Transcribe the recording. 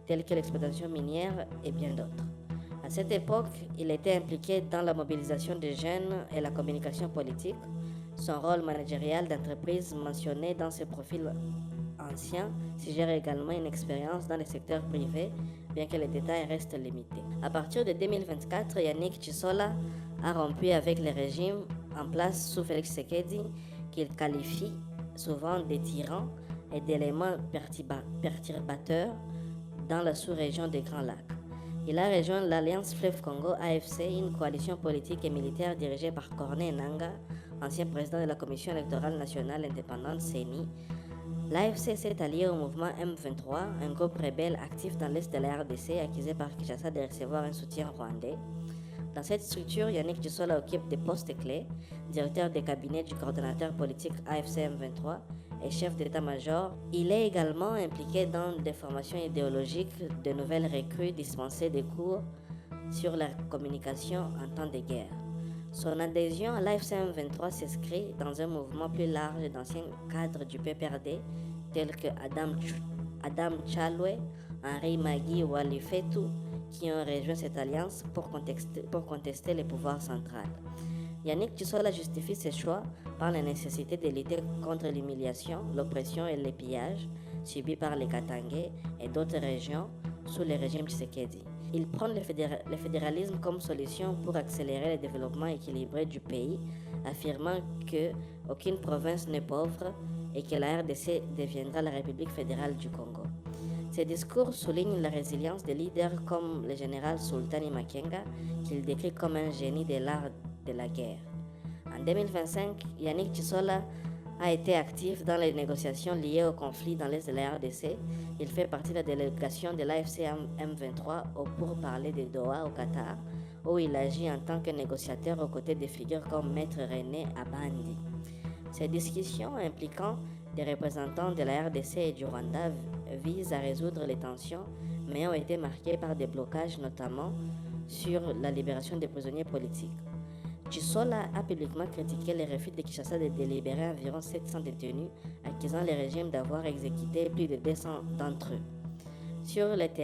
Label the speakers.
Speaker 1: telles que l'exploitation minière et bien d'autres. À cette époque, il était impliqué dans la mobilisation des jeunes et la communication politique. Son rôle managérial d'entreprise mentionné dans ses profils anciens suggère également une expérience dans le secteur privé, bien que les détails restent limités. À partir de 2024, Yannick Chisola a rompu avec le régime en place sous Félix Tshisekedi, qu'il qualifie souvent de tyrans et d'éléments perturbateurs dans la sous-région des Grands Lacs. Il a rejoint l'Alliance Fleuve Congo AFC, une coalition politique et militaire dirigée par Corneille Nangaa, ancien président de la Commission électorale nationale indépendante CENI. L'AFC s'est allié au mouvement M23, un groupe rebelle actif dans l'est de la RDC, accusé par Kinshasa de recevoir un soutien rwandais. Dans cette structure, Yannick Chisola occupe des postes clés, directeur des cabinets du coordonnateur politique AFC M23 et chef d'état-major. Il est également impliqué dans des formations idéologiques de nouvelles recrues, dispenser des cours sur la communication en temps de guerre. Son adhésion à l'AFC M23 s'inscrit dans un mouvement plus large d'anciens cadres du PPRD tels que Adam Chalwe, Henri Magui ou Ali Fetou, qui ont rejoint cette alliance pour contester les pouvoirs centrales. Yannick Chisola justifie ses choix par la nécessité de lutter contre l'humiliation, l'oppression et les pillages subis par les Katangais et d'autres régions sous le régime Tshisekedi. Il prend le fédéralisme comme solution pour accélérer le développement équilibré du pays, affirmant qu'aucune province n'est pauvre et que la RDC deviendra la République fédérale du Congo. Ces discours soulignent la résilience des leaders comme le général Sultani Makenga, qu'il décrit comme un génie de l'art de la guerre. En 2025, Yannick Chisola a été actif dans les négociations liées au conflit dans l'est de la RDC. Il fait partie de la délégation de l'AFC M23 au pourparlers de Doha au Qatar, où il agit en tant que négociateur aux côtés de figures comme Maître René Abandi. Ces discussions impliquant des représentants de la RDC et du Rwanda visent à résoudre les tensions, mais ont été marquées par des blocages, notamment sur la libération des prisonniers politiques. Chisola a publiquement critiqué le refus de Kinshasa de délibérer environ 700 détenus, accusant le régime d'avoir exécuté plus de 200 d'entre eux. Sur le terrain,